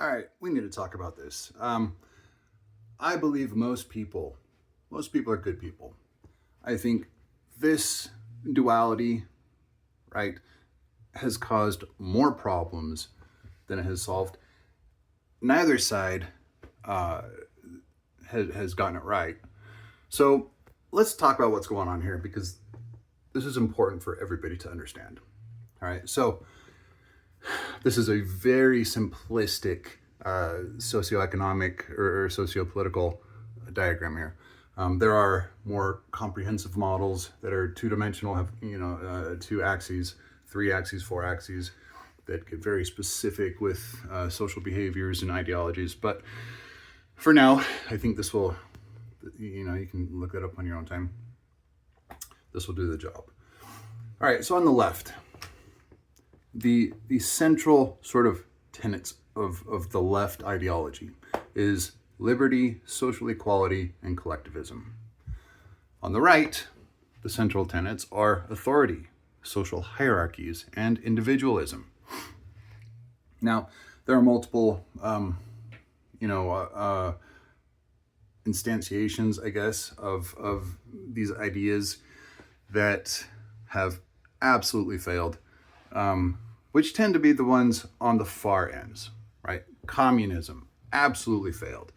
All right, we need to talk about this. I believe most people are good people. I think this duality, right, has caused more problems than it has solved. Neither side uh, has gotten it right. So let's talk about what's going on here because this is important for everybody to understand. All right, so this is a very simplistic socioeconomic or sociopolitical diagram here. There are more comprehensive models that are two-dimensional, have two axes, three axes, four axes, that get very specific with social behaviors and ideologies. But for now, I think this will, you can look that up on your own time. This will do the job. All right, so on the left, the central sort of tenets of the left ideology is liberty, social equality, and collectivism. On the right, the central tenets are authority, social hierarchies, and individualism. Now, there are multiple, instantiations, I guess, of these ideas that have absolutely failed, which tend to be the ones on the far ends, right? Communism absolutely failed.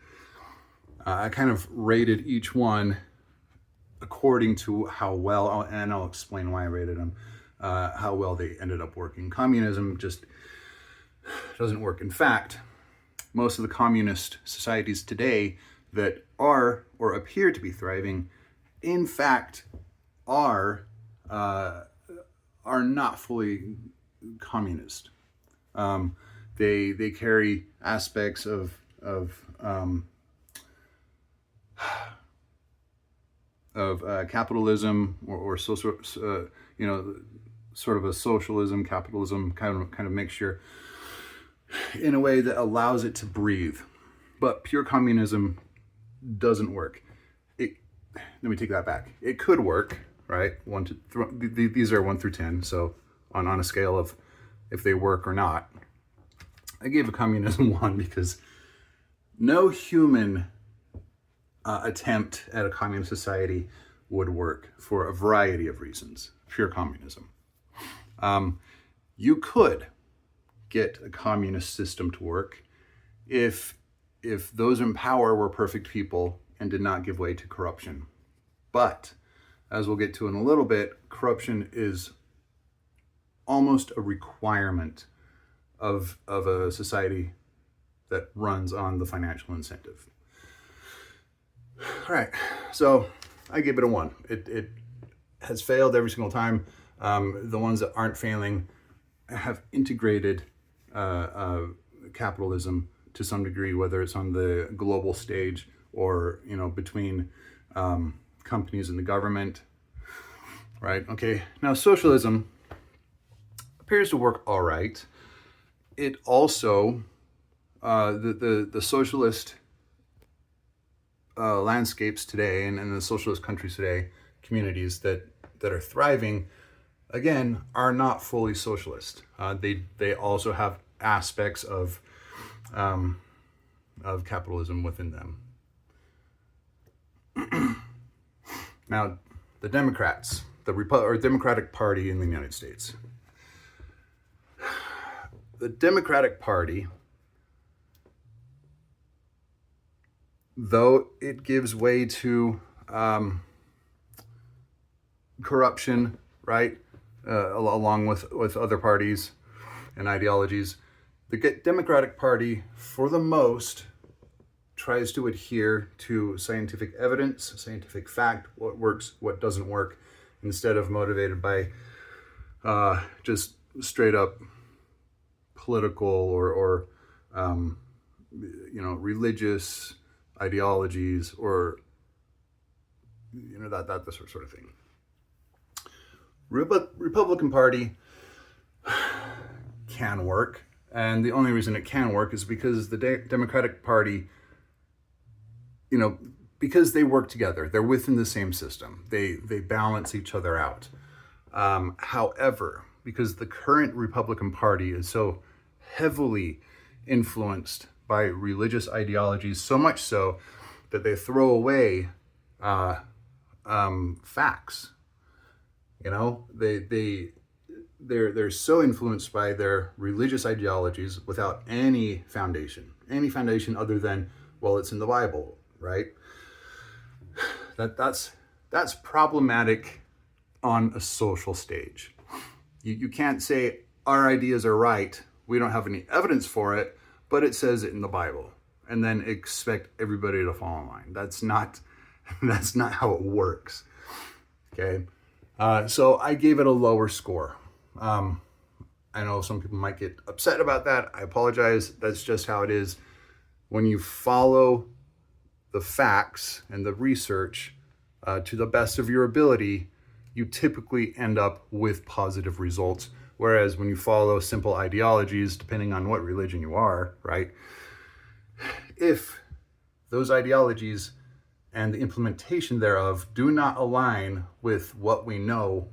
I kind of rated each one according to how well, and I'll explain why I rated them, how well they ended up working. Communism just doesn't work. In fact, most of the communist societies today that are or appear to be thriving, in fact, are not fully communist. They carry aspects of capitalism or social, sort of a socialism, capitalism kind of mixture in a way that allows it to breathe. But pure communism doesn't work. Let me take that back. It could work, right? These are 1 through 10. So on a scale of if they work or not, I gave a communism 1 because no human attempt at a communist society would work for a variety of reasons. Pure communism. You could get a communist system to work if those in power were perfect people and did not give way to corruption. But as we'll get to in a little bit, corruption is almost a requirement of a society that runs on the financial incentive. All right, so I give it a 1. It has failed every single time. The ones that aren't failing have integrated capitalism to some degree, whether it's on the global stage or between companies and the government. Right? Okay. Now socialism appears to work all right. It also the socialist landscapes today and the socialist countries today, communities that are thriving, again, are not fully socialist. They also have aspects of capitalism within them. Now, the Democrats, Democratic Party in the United States. The Democratic Party, though it gives way to corruption, right, along with other parties and ideologies, the Democratic Party, for the most, tries to adhere to scientific evidence, scientific fact, what works, what doesn't work, instead of motivated by just straight up political or religious ideologies or that sort of thing. Republican Party can work, and the only reason it can work is because the Democratic Party, because they work together, they're within the same system. They balance each other out. However, because the current Republican Party is so heavily influenced by religious ideologies, so much so that they throw away facts. You know, they're so influenced by their religious ideologies without any foundation other than, well, it's in the Bible, right? That's problematic on a social stage. You can't say our ideas are right, we don't have any evidence for it, but it says it in the Bible, and then expect everybody to fall in line. That's not how it works. Okay, so I gave it a lower score. I know some people might get upset about that. I apologize. That's just how it is. When you follow the facts and the research to the best of your ability, you typically end up with positive results. Whereas when you follow simple ideologies, depending on what religion you are, right? If those ideologies and the implementation thereof do not align with what we know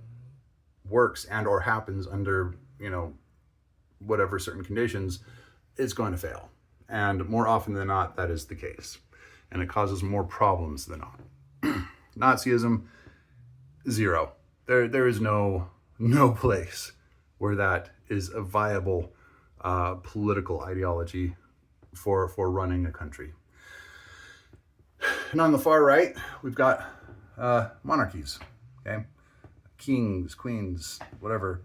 works and or happens under, whatever certain conditions, it's going to fail. And more often than not, that is the case. And it causes more problems than not. Nazism, 0. There is no place where that is a viable political ideology for running a country. And on the far right, we've got monarchies, okay? Kings, queens, whatever.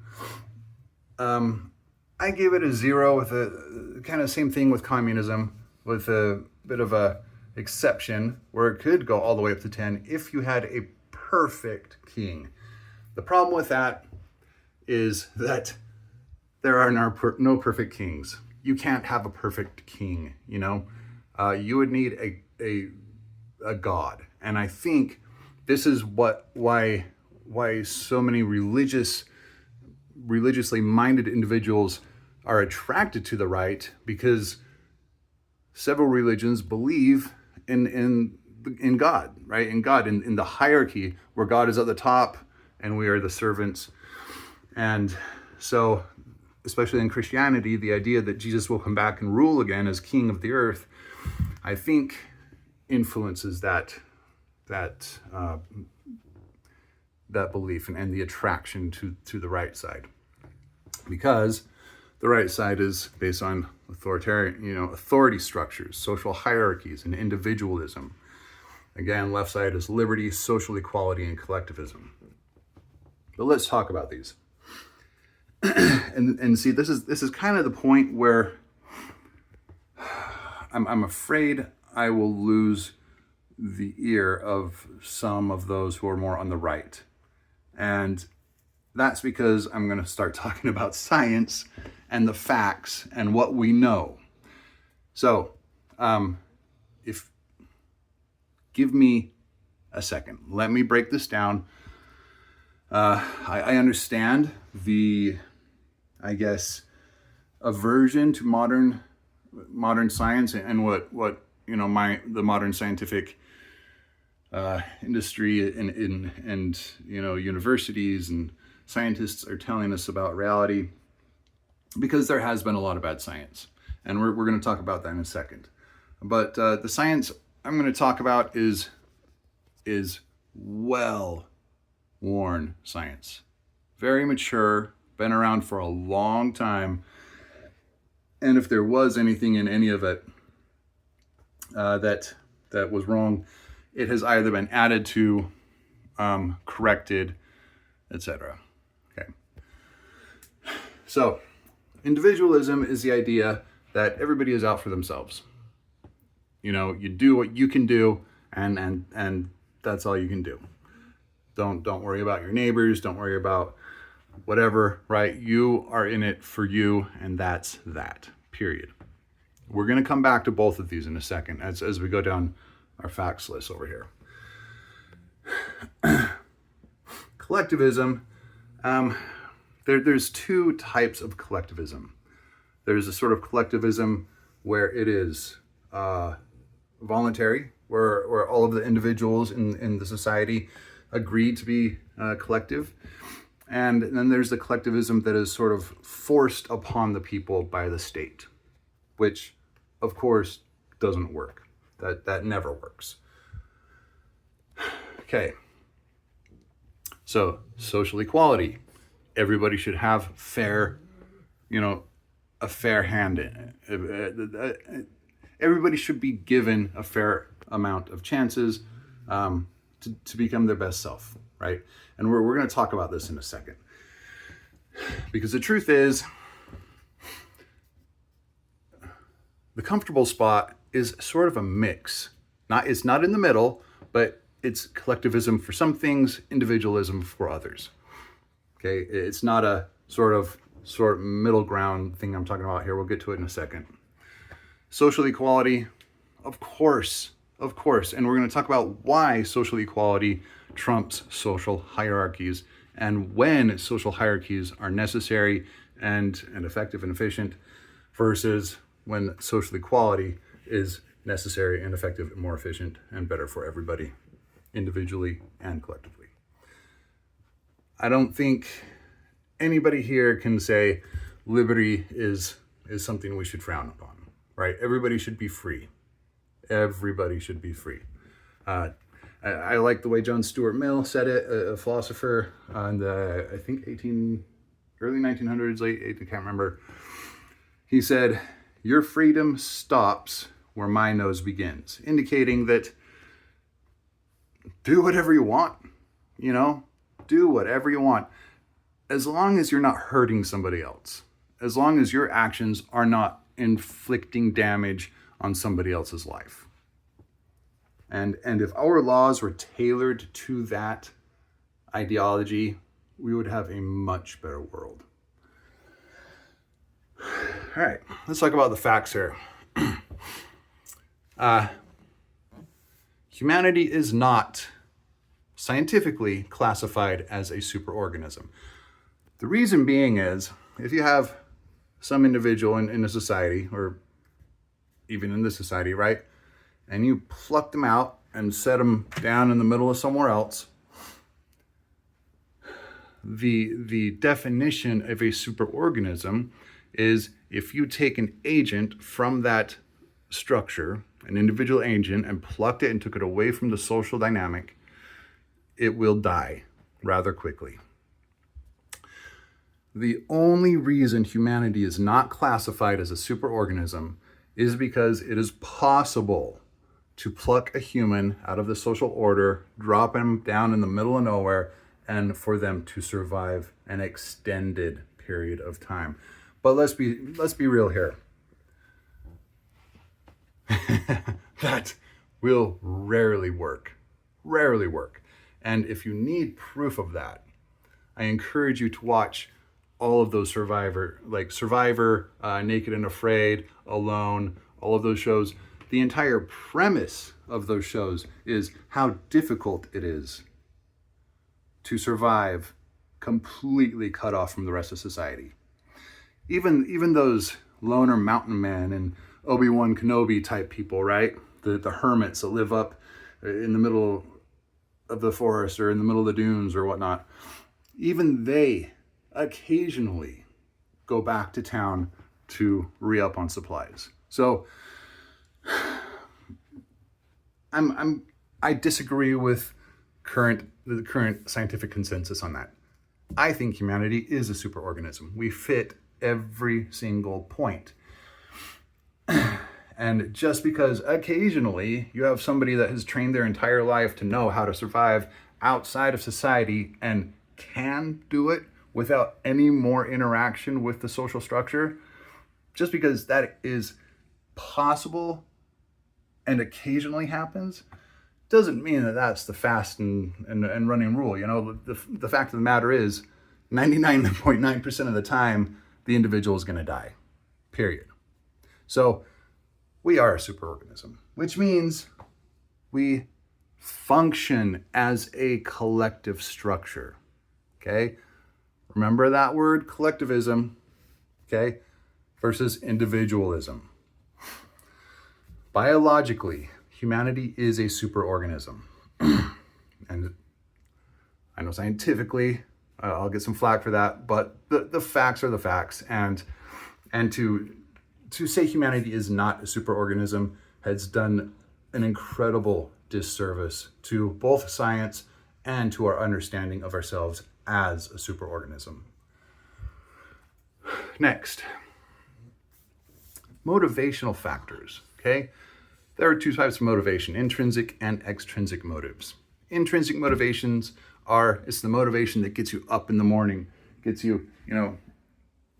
I gave it a 0 with a kind of same thing with communism, with a bit of a exception where it could go all the way up to 10 if you had a perfect king. The problem with that is that there are no perfect kings. You can't have a perfect king, you would need a god. And I think this is why so many religiously minded individuals are attracted to the right, because several religions believe in God, right? In God, in the hierarchy where God is at the top and we are the servants. And so, especially in Christianity, the idea that Jesus will come back and rule again as king of the earth, I think influences that belief and the attraction to the right side, because the right side is based on authority structures, social hierarchies, and individualism. Again, left side is liberty, social equality, and collectivism. But let's talk about these. and see, this is kind of the point where I'm afraid I will lose the ear of some of those who are more on the right. And that's because I'm going to start talking about science and the facts and what we know. So, give me a second. Let me break this down. I understand the, aversion to modern science and what the modern scientific industry and universities and scientists are telling us about reality, because there has been a lot of bad science, and we're going to talk about that in a second. But the science I'm going to talk about is well-worn science, very mature, been around for a long time, and if there was anything in any of it that was wrong, it has either been added to, corrected, etc. Okay. So, individualism is the idea that everybody is out for themselves. You do what you can do, and that's all you can do. Don't worry about your neighbors. Don't worry about whatever, right? You are in it for you, and that's that, period. We're going to come back to both of these in a second as we go down our facts list over here. Collectivism, there's two types of collectivism. There's a sort of collectivism where it is voluntary, where all of the individuals in the society agree to be collective. And then there's the collectivism that is sort of forced upon the people by the state, which of course, doesn't work. That never works. Okay. So social equality. Everybody should have fair, a fair hand in it. Everybody should be given a fair amount of chances to become their best self, right? And we're going to talk about this in a second. Because the truth is, the comfortable spot is sort of a mix. It's not in the middle, but it's collectivism for some things, individualism for others. Okay, it's not a sort of middle ground thing I'm talking about here. We'll get to it in a second. Social equality, of course, and we're going to talk about why social equality trumps social hierarchies and when social hierarchies are necessary and effective and efficient versus when social equality is necessary and effective and more efficient and better for everybody, individually and collectively. I don't think anybody here can say liberty is something we should frown upon, right? Everybody should be free. Everybody should be free. I like the way John Stuart Mill said it, a philosopher in the, I think, early 1900s, I can't remember. He said, "Your freedom stops where my nose begins," indicating that do whatever you want, do whatever you want, as long as you're not hurting somebody else, as long as your actions are not inflicting damage on somebody else's life. And if our laws were tailored to that ideology, we would have a much better world. All right, let's talk about the facts here. Humanity is not scientifically classified as a superorganism. The reason being is, if you have some individual in a society, or even in this society, right, and you pluck them out and set them down in the middle of somewhere else, the definition of a superorganism is if you take an agent from that structure, an individual agent, and plucked it and took it away from the social dynamic, it will die rather quickly. The only reason humanity is not classified as a superorganism is because it is possible to pluck a human out of the social order, drop him down in the middle of nowhere, and for them to survive an extended period of time. But let's be real here. That will rarely work. And if you need proof of that, I encourage you to watch all of those Survivor, Naked and Afraid, Alone, all of those shows. The entire premise of those shows is how difficult it is to survive completely cut off from the rest of society. Even those loner mountain men and Obi-Wan Kenobi type people, right? The hermits that live up in the middle of the forest or in the middle of the dunes or whatnot. Even they occasionally go back to town to re-up on supplies. So I disagree with the current scientific consensus on that. I think humanity is a superorganism. We fit every single point. And just because occasionally you have somebody that has trained their entire life to know how to survive outside of society and can do it without any more interaction with the social structure, just because that is possible and occasionally happens, doesn't mean that that's the fast and running rule. The fact of the matter is 99.9% of the time, the individual is going to die, period. So we are a superorganism, which means we function as a collective structure, okay? Remember that word, collectivism, okay, versus individualism. Biologically, humanity is a superorganism. And I know scientifically, I'll get some flack for that, but the facts are the facts. And to to say humanity is not a superorganism has done an incredible disservice to both science and to our understanding of ourselves as a superorganism. Next, motivational factors, okay? There are two types of motivation, intrinsic and extrinsic motives. Intrinsic motivations it's the motivation that gets you up in the morning, gets you,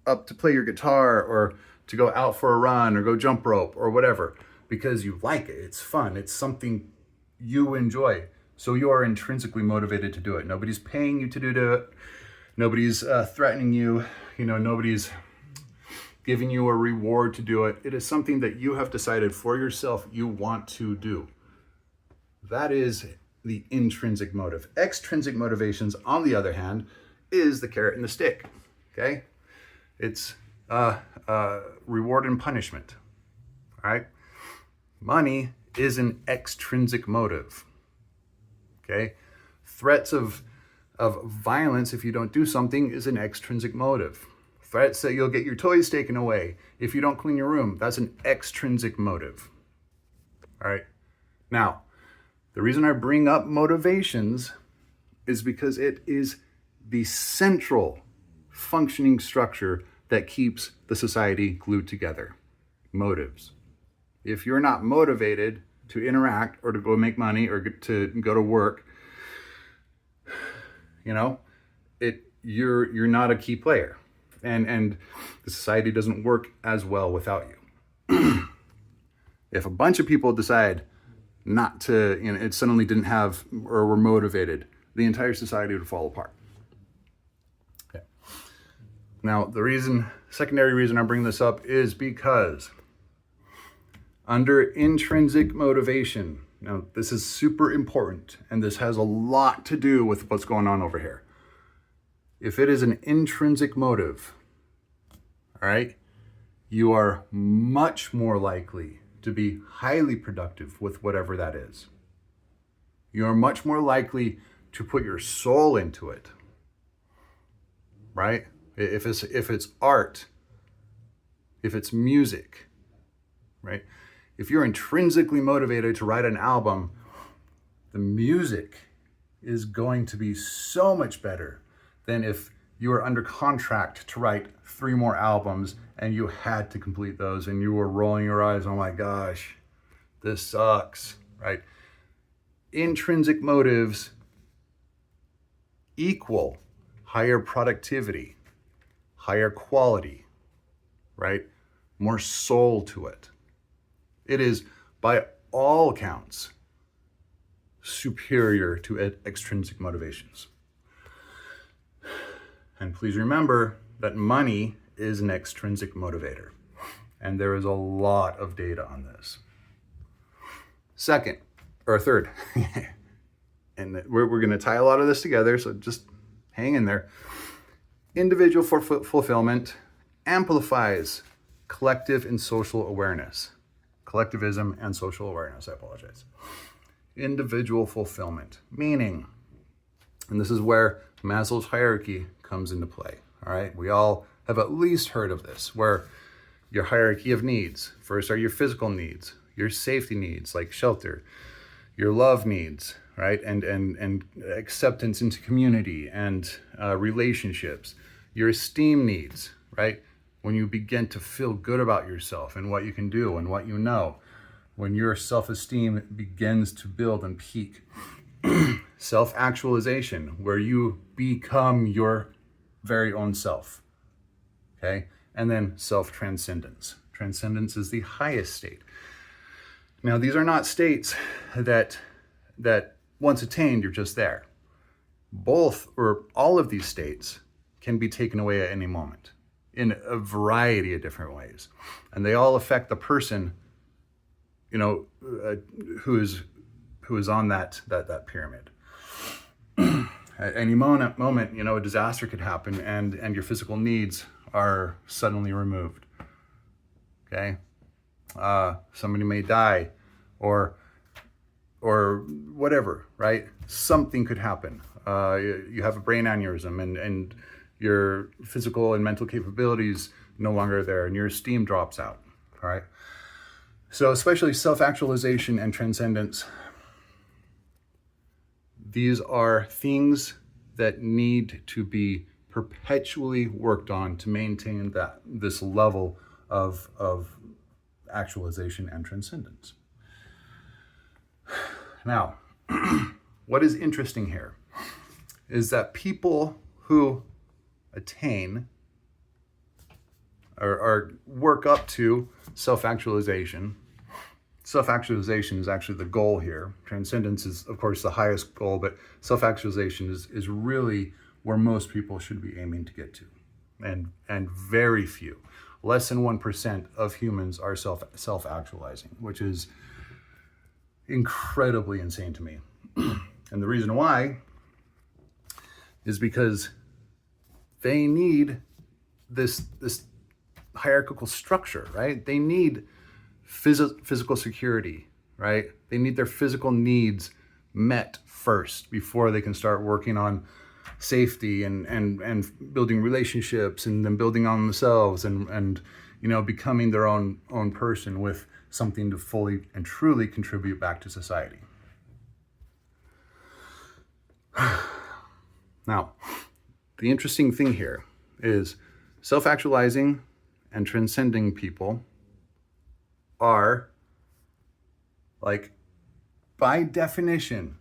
up to play your guitar or to go out for a run or go jump rope or whatever, because you like it, it's fun, it's something you enjoy. So you are intrinsically motivated to do it. Nobody's paying you to do it. Nobody's threatening you. Nobody's giving you a reward to do it. It is something that you have decided for yourself you want to do. That is the intrinsic motive. Extrinsic motivations, on the other hand, is the carrot and the stick, okay? It's reward and punishment, all right? Money is an extrinsic motive, okay? Threats of violence if you don't do something is an extrinsic motive. Threats that you'll get your toys taken away if you don't clean your room, that's an extrinsic motive, all right? Now, the reason I bring up motivations is because it is the central functioning structure that keeps the society glued together. Motives. If you're not motivated to interact or to go make money or to go to work, you're not a key player, and the society doesn't work as well without you. If a bunch of people decide not to, it suddenly didn't have or were motivated, the entire society would fall apart. Okay. Now, the secondary reason I bring this up is because under intrinsic motivation, now this is super important, and this has a lot to do with what's going on over here. If it is an intrinsic motive, all right, you are much more likely to be highly productive with whatever that is. You are much more likely to put your soul into it, right? If it's art, if it's music, right? If you're intrinsically motivated to write an album, the music is going to be so much better than if you were under contract to write 3 more albums and you had to complete those and you were rolling your eyes, oh my gosh, this sucks, right? Intrinsic motives equal higher productivity, higher quality, right? More soul to it. It is, by all accounts, superior to extrinsic motivations. And please remember that money is an extrinsic motivator. And there is a lot of data on this. Third, and we're going to tie a lot of this together, so just hang in there. Individual fulfillment amplifies collective and social awareness. Collectivism and social awareness, I apologize. Individual fulfillment, meaning, and this is where Maslow's hierarchy comes into play, all right? We all have at least heard of this, where your hierarchy of needs, first are your physical needs, your safety needs like shelter, your love needs, right? And acceptance into community and relationships, your esteem needs, right? When you begin to feel good about yourself and what you can do and what you know, when your self-esteem begins to build and peak. Self-actualization, where you become your very own self, okay? And then self-transcendence. Transcendence is the highest state. Now, these are not states that once attained, you're just there. Both or all of these states can be taken away at any moment in a variety of different ways. And they all affect the person, who is on that pyramid. At any moment, a disaster could happen and your physical needs are suddenly removed. Okay? Somebody may die or whatever, right? Something could happen. You have a brain aneurysm and your physical and mental capabilities no longer are there and your esteem drops out. All right. So especially self-actualization and transcendence, these are things that need to be perpetually worked on to maintain this level of actualization and transcendence. Now, what is interesting here is that people who attain or work up to self-actualization. Self-actualization is actually the goal here. Transcendence is, of course, the highest goal, but self-actualization is really where most people should be aiming to get to. And very few, less than 1% of humans are self-actualizing, which is incredibly insane to me. And the reason why is because they need this hierarchical structure, right? They need physical security, right? They need their physical needs met first before they can start working on safety and building relationships and then building on themselves and becoming their own person with something to fully and truly contribute back to society. Now, the interesting thing here is self-actualizing and transcending people are, like, by definition,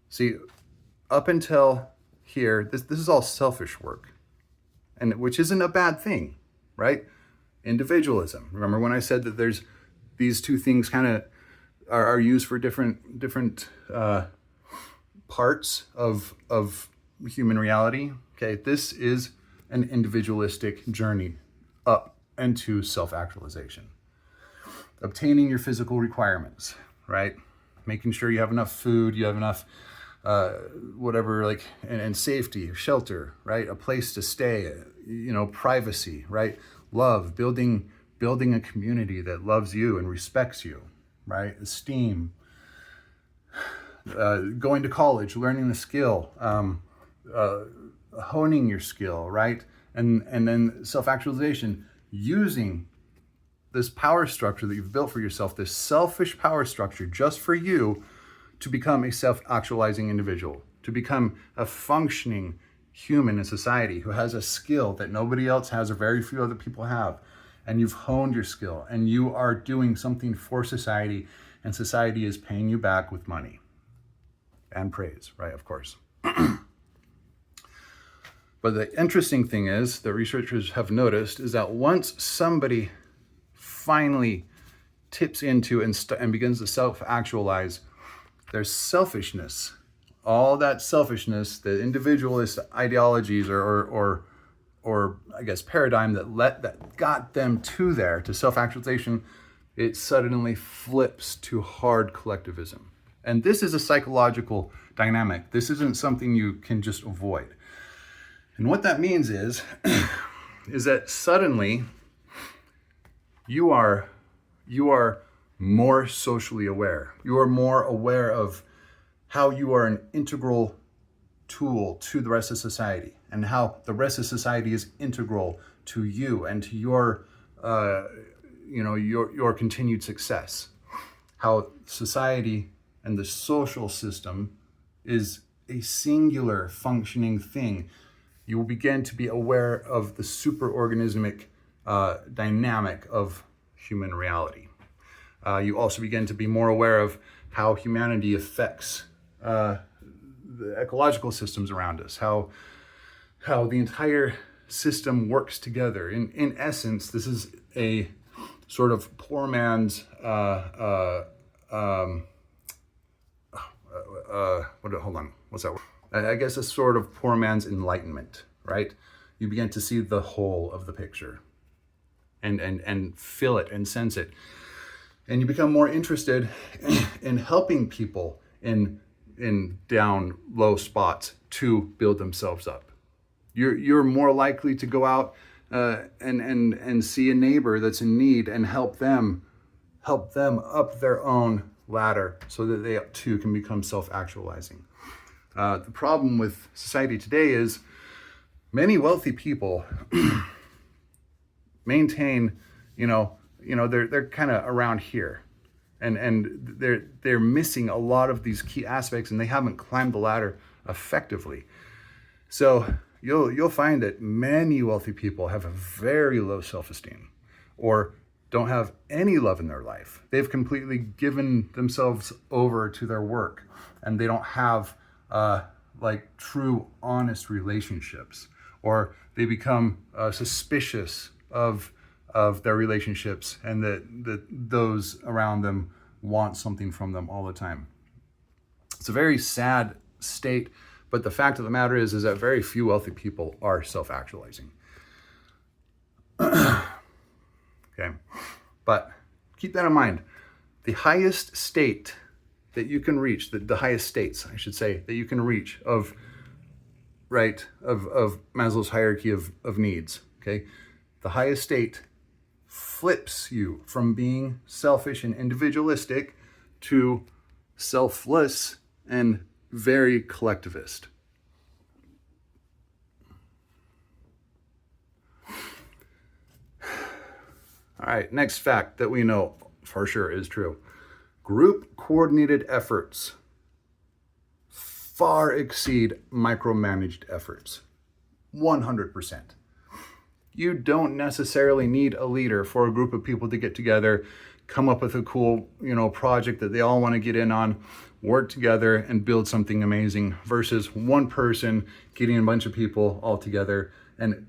see, up until here, this is all selfish work, and which isn't a bad thing, right? Individualism. Remember when I said that there's these two things kind of are used for different parts of human reality? Okay, this is an individualistic journey up into self-actualization. Obtaining your physical requirements, right? Making sure you have enough food, you have enough and safety, shelter, right? A place to stay, privacy, right? Love, building a community that loves you and respects you, right? Esteem, going to college, learning the skill, honing your skill, right? And then self-actualization, using this power structure that you've built for yourself, this selfish power structure just for you, to become a self-actualizing individual, to become a functioning human in society who has a skill that nobody else has or very few other people have. And you've honed your skill and you are doing something for society, and society is paying you back with money and praise, right? Of course. But the interesting thing is that researchers have noticed is that once somebody finally tips into and begins to self-actualize, there's selfishness. All that selfishness, the individualist ideologies or I guess paradigm that got them to self-actualization, it suddenly flips to hard collectivism. And this is a psychological dynamic. This isn't something you can just avoid. And what that means is that suddenly you are more socially aware. You are more aware of how you are an integral tool to the rest of society, and how the rest of society is integral to you and to your continued success. How society and the social system is a singular functioning thing. You will begin to be aware of the superorganismic dynamic of human reality. You also begin to be more aware of how humanity affects the ecological systems around us, how the entire system works together. In essence, this is a sort of poor man's hold on, what's that word? I guess a sort of poor man's enlightenment, right? You begin to see the whole of the picture and feel it and sense it. And you become more interested in helping people in down low spots to build themselves up. You're more likely to go out and see a neighbor that's in need and help them up their own ladder so that they too can become self-actualizing. The problem with society today is many wealthy people maintain, they're kind of around here, and they're missing a lot of these key aspects, and they haven't climbed the ladder effectively. So you'll find that many wealthy people have a very low self-esteem, or don't have any love in their life. They've completely given themselves over to their work, and they don't have like true, honest relationships, or they become suspicious of their relationships, and that those around them want something from them all the time. It's a very sad state, but the fact of the matter is that very few wealthy people are self-actualizing. Okay, but keep that in mind. The highest state that you can reach, the highest states, I should say, that you can reach of Maslow's hierarchy of needs, okay? The highest state flips you from being selfish and individualistic to selfless and very collectivist. All right, next fact that we know for sure is true. Group coordinated efforts far exceed micromanaged efforts. 100%. You don't necessarily need a leader for a group of people to get together, come up with a cool, project that they all want to get in on, work together and build something amazing, versus one person getting a bunch of people all together. And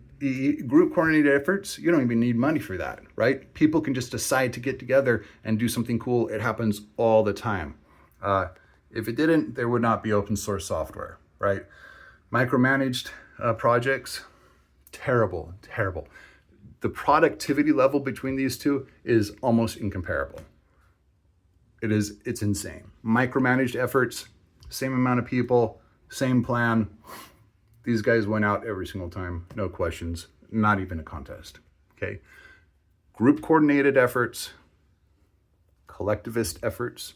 group coordinated efforts, you don't even need money for that, right? People can just decide to get together and do something cool. It happens all the time. If it didn't, there would not be open source software, right? Micromanaged projects, terrible. The productivity level between these two is almost incomparable. It's insane. Micromanaged efforts, same amount of people, same plan. These guys went out every single time, no questions, not even a contest, okay? Group coordinated efforts, collectivist efforts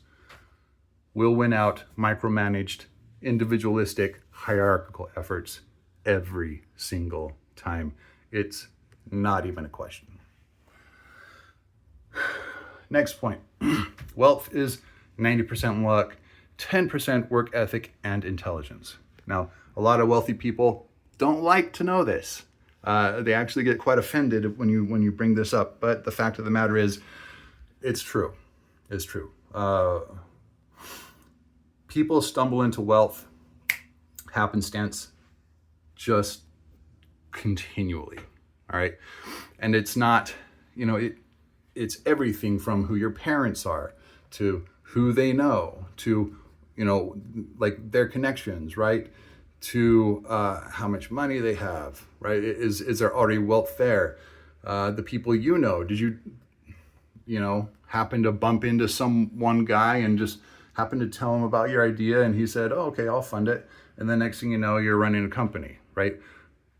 will win out micromanaged, individualistic, hierarchical efforts every single time. It's not even a question. Next point. Wealth is 90% luck, 10% work ethic and intelligence. Now, a lot of wealthy people don't like to know this. They actually get quite offended when you bring this up. But the fact of the matter is, it's true. It's true. People stumble into wealth, happenstance, just continually. All right, and it's not, it's everything from who your parents are to who they know to, like their connections, right? To how much money they have, right? Is there already wealth there? The people did you, happen to bump into one guy and just happen to tell him about your idea and he said, oh, okay, I'll fund it. And the next thing you know, you're running a company, right?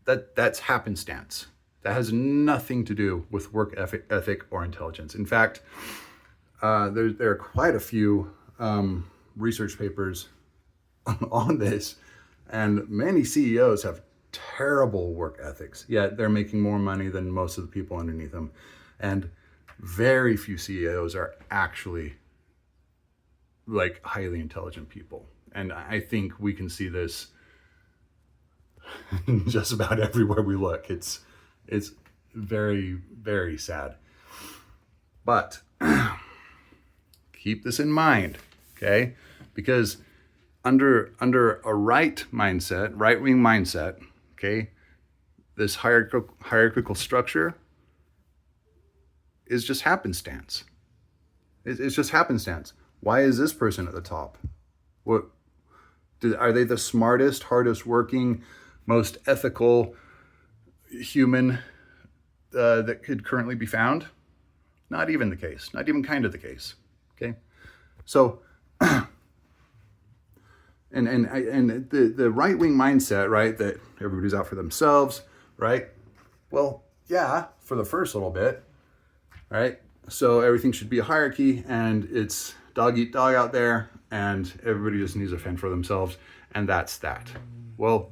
That's happenstance. That has nothing to do with work ethic or intelligence. In fact, there are quite a few research papers on this, and many CEOs have terrible work ethics, yet they're making more money than most of the people underneath them. And very few CEOs are actually like highly intelligent people. And I think we can see this just about everywhere we look. It's very, very sad. But keep this in mind, okay? Because under a right wing mindset, okay, this hierarchical structure is just happenstance. It's just happenstance. Why is this person at the top? Are they the smartest, hardest working, most ethical human that could currently be found? Not even the case. Not even kind of the case. Okay, so and the right wing mindset, right, that everybody's out for themselves, right? Well, yeah, for the first little bit, right? So everything should be a hierarchy, and it's dog eat dog out there, and everybody just needs to fend for themselves, and that's that. Well,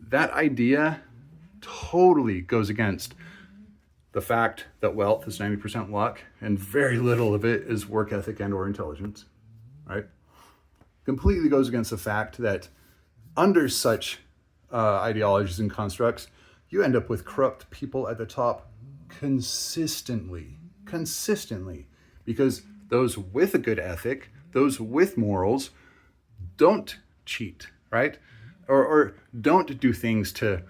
that idea totally goes against the fact that wealth is 90% luck and very little of it is work ethic and or intelligence, right? Completely goes against the fact that under such ideologies and constructs, you end up with corrupt people at the top consistently, because those with a good ethic, those with morals, don't cheat, right? Or don't do things to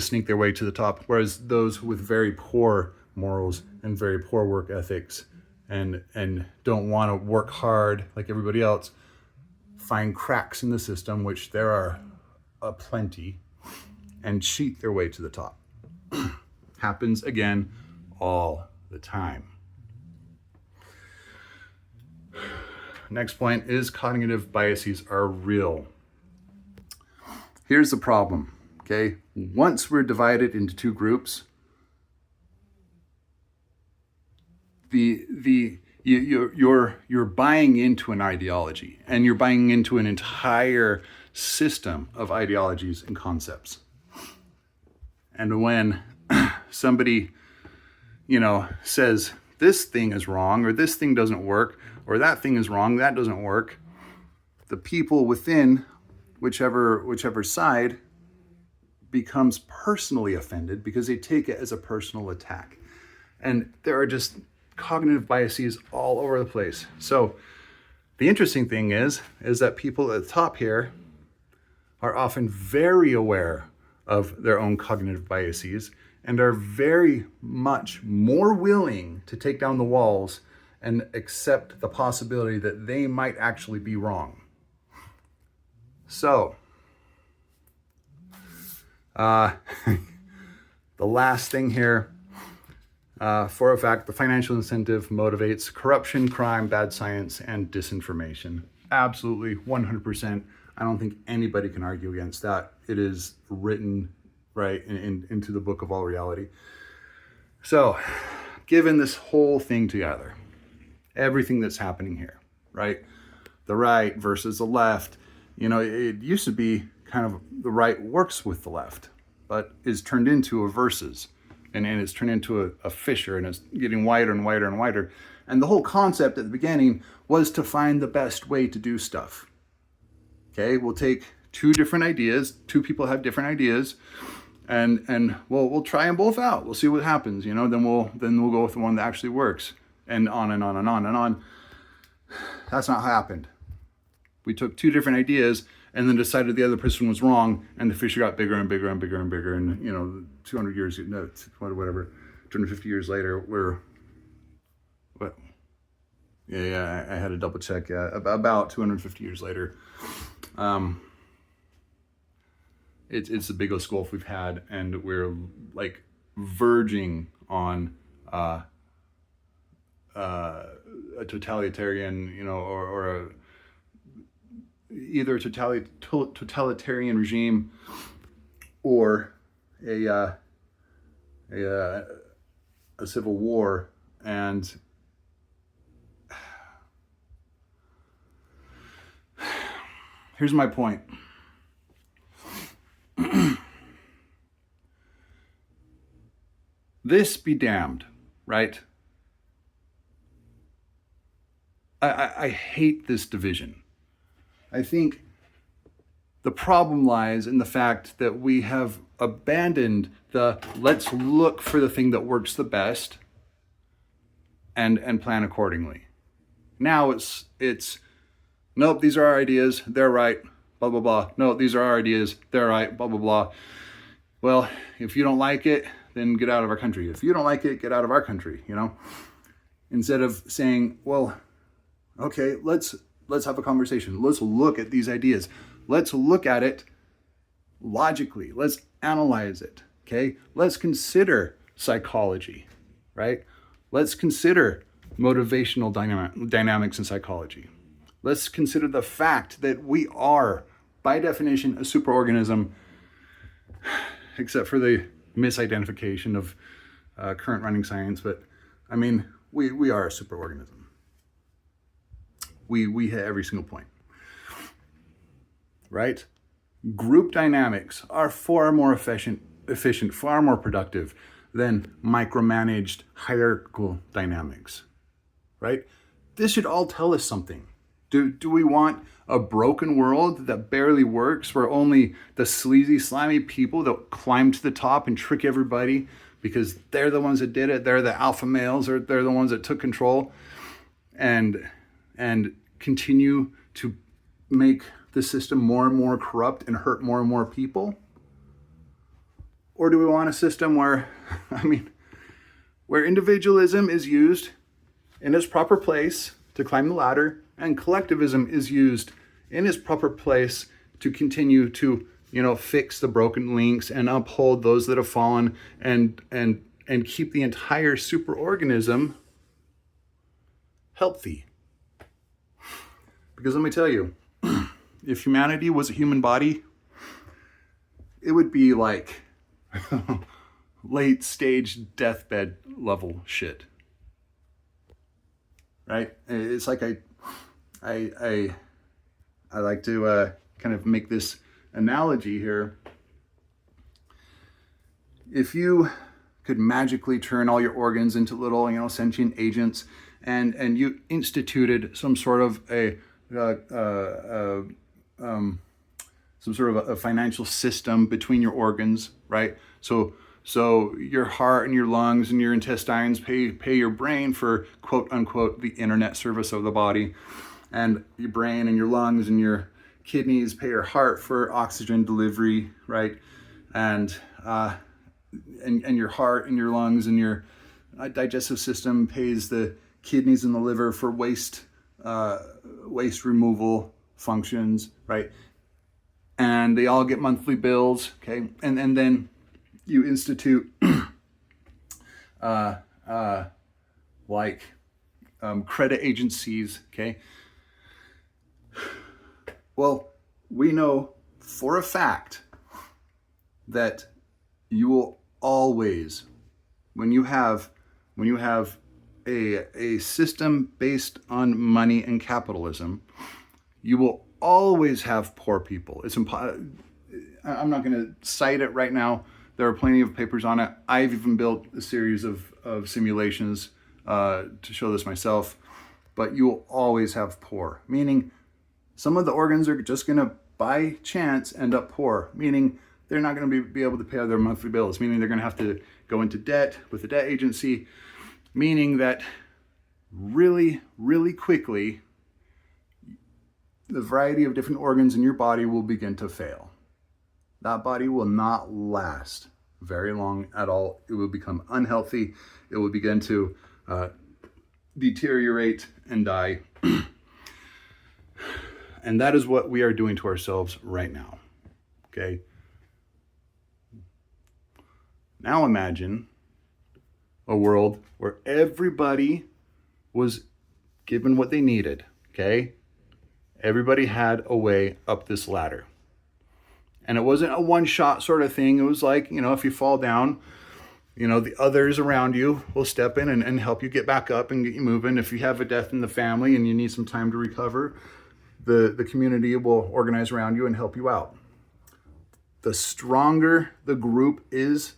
sneak their way to the top, whereas those with very poor morals and very poor work ethics and don't want to work hard like everybody else find cracks in the system, which there are plenty, and cheat their way to the top. Happens again all the time. Next point is cognitive biases are real. Here's the problem, okay? Once we're divided into two groups, you're buying into an ideology, and you're buying into an entire system of ideologies and concepts. And when somebody, says this thing is wrong, or this thing doesn't work, or that thing is wrong, that doesn't work, the people within whichever side becomes personally offended because they take it as a personal attack. And there are just cognitive biases all over the place. So the interesting thing is that people at the top here are often very aware of their own cognitive biases and are very much more willing to take down the walls and accept the possibility that they might actually be wrong. So, the last thing here, for a fact, the financial incentive motivates corruption, crime, bad science, and disinformation. Absolutely, 100%. I don't think anybody can argue against that. It is written right into the book of all reality. So, given this whole thing together, everything that's happening here, right? The right versus the left, it used to be kind of the right works with the left, but is turned into a versus, and it's turned into a fissure, and it's getting wider and wider and wider. And the whole concept at the beginning was to find the best way to do stuff. Okay, we'll take two different ideas, two people have different ideas, and we'll try them both out. We'll see what happens, then we'll go with the one that actually works, and on and on and on and on. That's not how it happened. We took two different ideas and then decided the other person was wrong, and the fissure got bigger and bigger and bigger and bigger. And 200 years, no, whatever, 250 years later, we're what? Yeah, I had to double check. Yeah, about 250 years later, it's the biggest gulf we've had, and we're like verging on a totalitarian, or either a totalitarian regime or a civil war. And here's my point. This be damned, right? I hate this division. I think the problem lies in the fact that we have abandoned the let's look for the thing that works the best and plan accordingly. Now it's nope, these are our ideas, they're right, blah, blah, blah. No, these are our ideas, they're right, blah, blah, blah. Well, if you don't like it, then get out of our country. If you don't like it, get out of our country, Instead of saying, well, okay, let's have a conversation. Let's look at these ideas. Let's look at it logically. Let's analyze it, okay? Let's consider psychology, right? Let's consider motivational dynamics in psychology. Let's consider the fact that we are, by definition, a superorganism, except for the misidentification of current running science. But I mean, we are a superorganism. We hit every single point, right? Group dynamics are far more efficient, far more productive than micromanaged hierarchical dynamics, right? This should all tell us something. Do we want a broken world that barely works, where only the sleazy, slimy people that climb to the top and trick everybody because they're the ones that did it, they're the alpha males, or they're the ones that took control, and continue to make the system more and more corrupt and hurt more and more people? Or do we want a system where, where individualism is used in its proper place to climb the ladder, and collectivism is used in its proper place to continue to, fix the broken links and uphold those that have fallen, and keep the entire superorganism healthy? Because let me tell you, if humanity was a human body, it would be like late stage deathbed level shit. Right? It's like I like to kind of make this analogy here. If you could magically turn all your organs into little, sentient agents, and you instituted some sort of a financial system between your organs, right? So your heart and your lungs and your intestines pay your brain for, quote unquote, the internet service of the body, and your brain and your lungs and your kidneys pay your heart for oxygen delivery, right? And your heart and your lungs and your digestive system pays the kidneys and the liver for waste removal functions, right? And they all get monthly bills, okay? And then you institute credit agencies, okay? Well, we know for a fact that you will always, when you have a system based on money and capitalism, you will always have poor people. I'm not going to cite it right now. There are plenty of papers on it. I've even built a series of simulations to show this myself. But you will always have poor, meaning some of the organs are just going to, by chance, end up poor, meaning they're not going to be able to pay their monthly bills, meaning they're going to have to go into debt with the debt agency, meaning that really, really quickly, the variety of different organs in your body will begin to fail. That body will not last very long at all. It will become unhealthy. It will begin to deteriorate and die. And that is what we are doing to ourselves right now. Okay? Now imagine a world where everybody was given what they needed. Okay? Everybody had a way up this ladder. And it wasn't a one-shot sort of thing. It was like, if you fall down, the others around you will step in and help you get back up and get you moving. If you have a death in the family and you need some time to recover, the community will organize around you and help you out. The stronger the group is,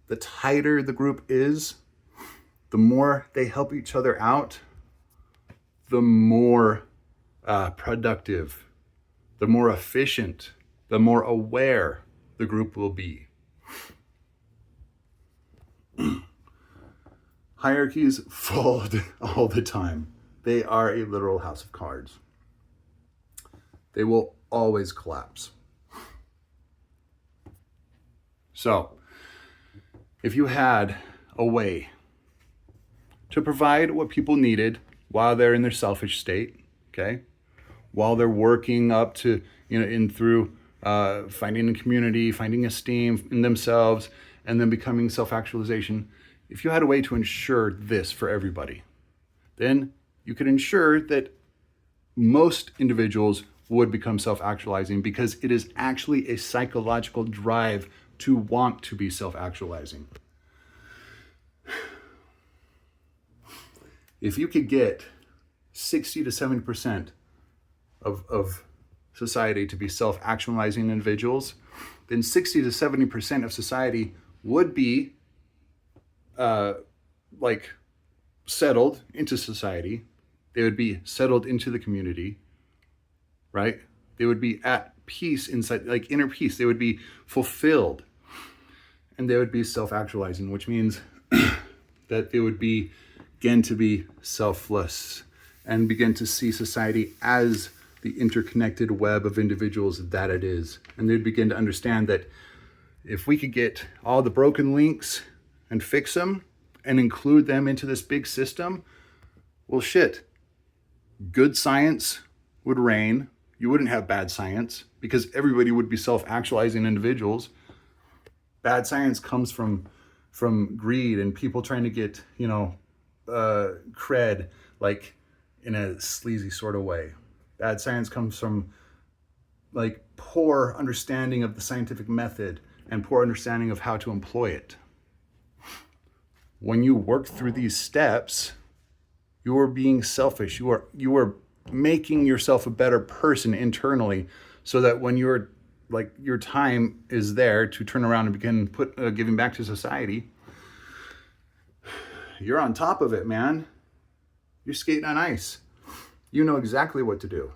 the tighter the group is, the more they help each other out, the more productive, the more efficient, the more aware the group will be. Hierarchies fall all the time. They are a literal house of cards. They will always collapse. So, if you had a way to provide what people needed while they're in their selfish state, okay, while they're working up to, through finding a community, finding esteem in themselves, and then becoming self-actualization, if you had a way to ensure this for everybody, then you could ensure that most individuals would become self-actualizing, because it is actually a psychological drive to want to be self-actualizing. If you could get 60 to 70% of society to be self-actualizing individuals, then 60 to 70% of society would be like settled into society. They would be settled into the community, right? They would be at peace inside, like inner peace. They would be fulfilled, and they would be self-actualizing, which means that they would begin to be selfless and begin to see society as the interconnected web of individuals that it is. And they'd begin to understand that if we could get all the broken links and fix them and include them into this big system, well, shit, good science would reign. You wouldn't have bad science because everybody would be self-actualizing individuals. Bad science comes from greed and people trying to get, cred, like in a sleazy sort of way. Bad science comes from like poor understanding of the scientific method and poor understanding of how to employ it. When you work through these steps, you are being selfish. You are making yourself a better person internally, so that when your time is there to turn around and begin giving back to society, you're on top of it, man. You're skating on ice. You know exactly what to do.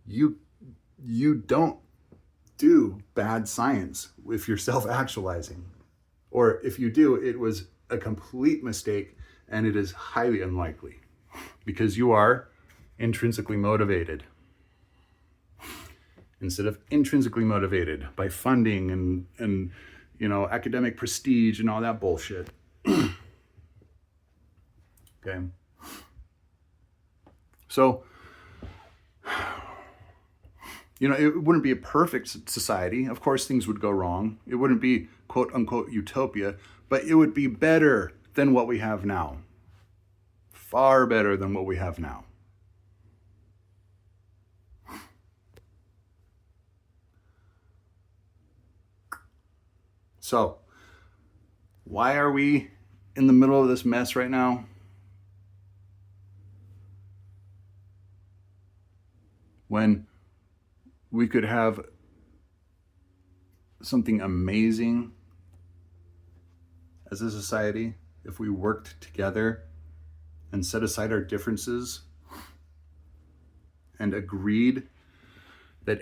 You don't do bad science if you're self-actualizing. Or if you do, it was a complete mistake, and it is highly unlikely because you are intrinsically motivated instead of intrinsically motivated by funding and academic prestige and all that bullshit. Okay. So, it wouldn't be a perfect society. Of course, things would go wrong. It wouldn't be quote unquote utopia, but it would be better than what we have now. Far better than what we have now. So, why are we in the middle of this mess right now? When we could have something amazing as a society if we worked together and set aside our differences and agreed that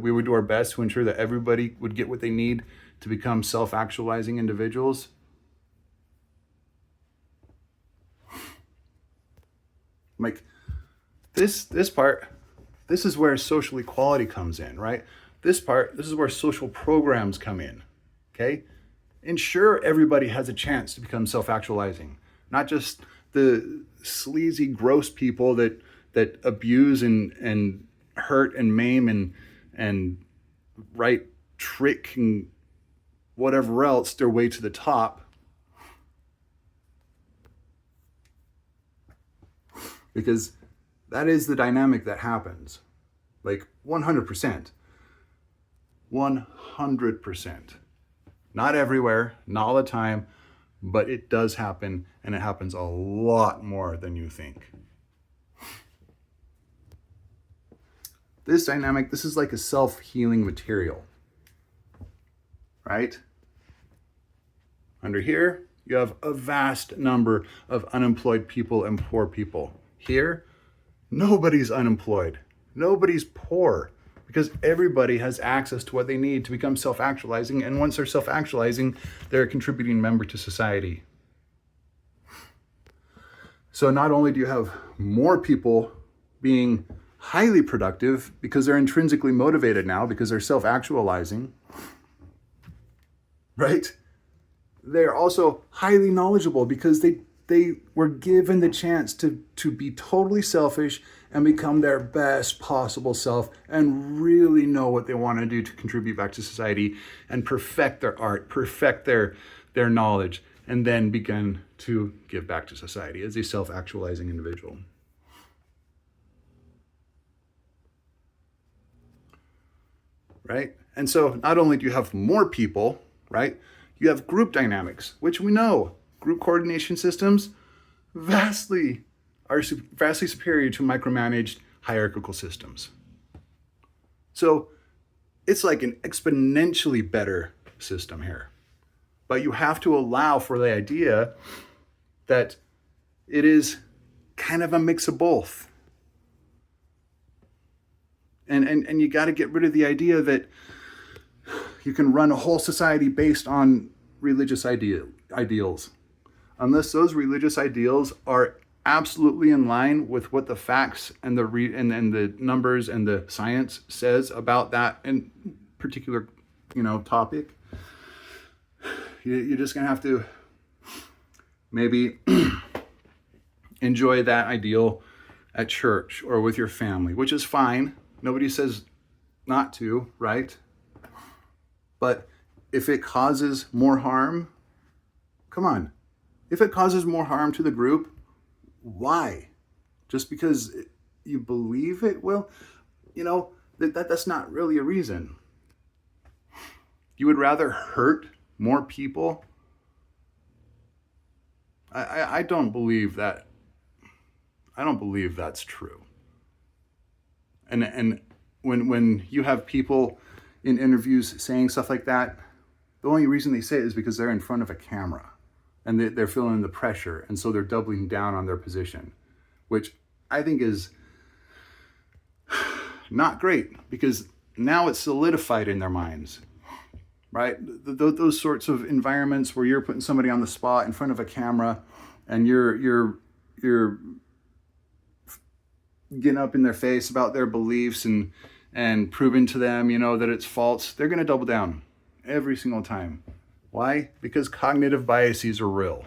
we would do our best to ensure that everybody would get what they need to become self-actualizing individuals. Like this part, this is where social equality comes in, right? This is where social programs come in, okay? Ensure everybody has a chance to become self-actualizing, not just the sleazy, gross people that abuse and hurt and maim and trick and whatever else their way to the top. Because that is the dynamic that happens. Like 100%. 100%. Not everywhere, not all the time, but it does happen, and it happens a lot more than you think. This dynamic, this is like a self-healing material, right? Under here, you have a vast number of unemployed people and poor people. Here, nobody's unemployed. Nobody's poor because everybody has access to what they need to become self-actualizing. And once they're self-actualizing, they're a contributing member to society. So not only do you have more people being highly productive because they're intrinsically motivated now because they're self-actualizing, right? They're also highly knowledgeable because they were given the chance to be totally selfish and become their best possible self and really know what they want to do to contribute back to society and perfect their art, perfect their knowledge, and then begin to give back to society as a self-actualizing individual. Right? And so not only do you have more people, right? You have group dynamics, which we know group coordination systems are vastly superior to micromanaged hierarchical systems. So it's like an exponentially better system here. But you have to allow for the idea that it is kind of a mix of both. And you got to get rid of the idea that you can run a whole society based on religious ideals. Unless those religious ideals are absolutely in line with what the facts and the numbers and the science says about that in particular, topic, you're just gonna have to maybe enjoy that ideal at church or with your family, which is fine. Nobody says not to, right? But if it causes more harm, come on. If it causes more harm to the group, why? Just because you believe it will? That's not really a reason. You would rather hurt more people? I don't believe that. I don't believe that's true. And when you have people in interviews saying stuff like that, the only reason they say it is because they're in front of a camera and they're feeling the pressure, and so they're doubling down on their position, which I think is not great, because now it's solidified in their minds, right? Those sorts of environments where you're putting somebody on the spot in front of a camera and you're getting up in their face about their beliefs and proving to them, that it's false, they're going to double down every single time. Why? Because cognitive biases are real.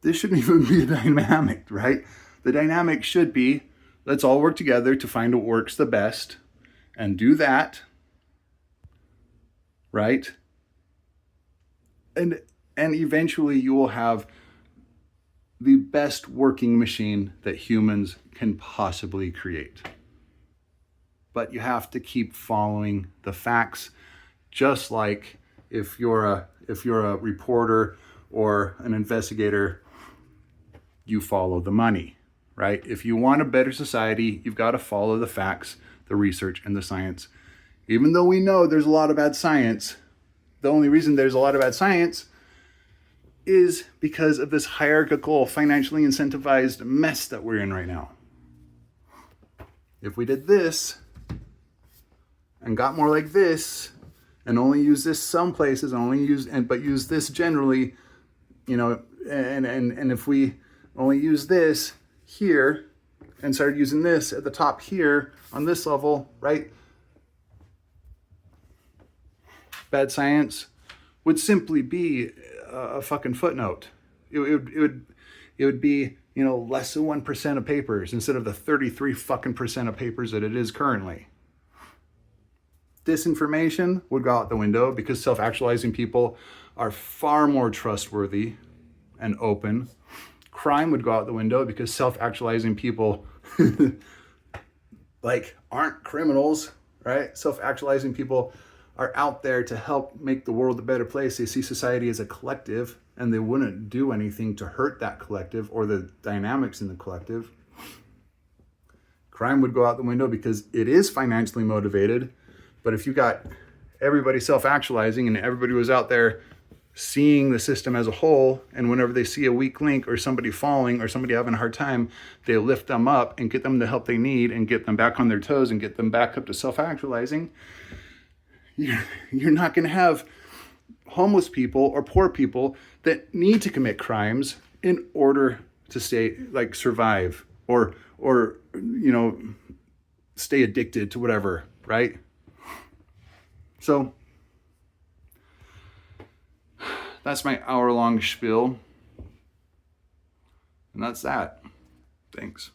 This shouldn't even be a dynamic, right? The dynamic should be, let's all work together to find what works the best and do that, right? And eventually you will have the best working machine that humans can possibly create. But you have to keep following the facts, just like if you're a reporter or an investigator, you follow the money, right? If you want a better society, you've got to follow the facts, the research, and the science. Even though we know there's a lot of bad science, the only reason there's a lot of bad science is because of this hierarchical, financially incentivized mess that we're in right now. If we did this and got more like this, and only use this some places, but use this generally, and if we only use this here and started using this at the top here on this level, right? Bad science would simply be a fucking footnote. It would be, less than 1% of papers instead of the 33 fucking percent of papers that it is currently. Disinformation would go out the window because self-actualizing people are far more trustworthy and open. Crime would go out the window because self-actualizing people aren't criminals, right? Self-actualizing people are out there to help make the world a better place. They see society as a collective, and they wouldn't do anything to hurt that collective or the dynamics in the collective. Crime would go out the window because it is financially motivated. But if you got everybody self-actualizing and everybody was out there seeing the system as a whole, and whenever they see a weak link or somebody falling or somebody having a hard time, they lift them up and get them the help they need and get them back on their toes and get them back up to self-actualizing, you're not going to have homeless people or poor people that need to commit crimes in order to survive or stay addicted to whatever, right? So that's my hour-long spiel. And that's that. Thanks.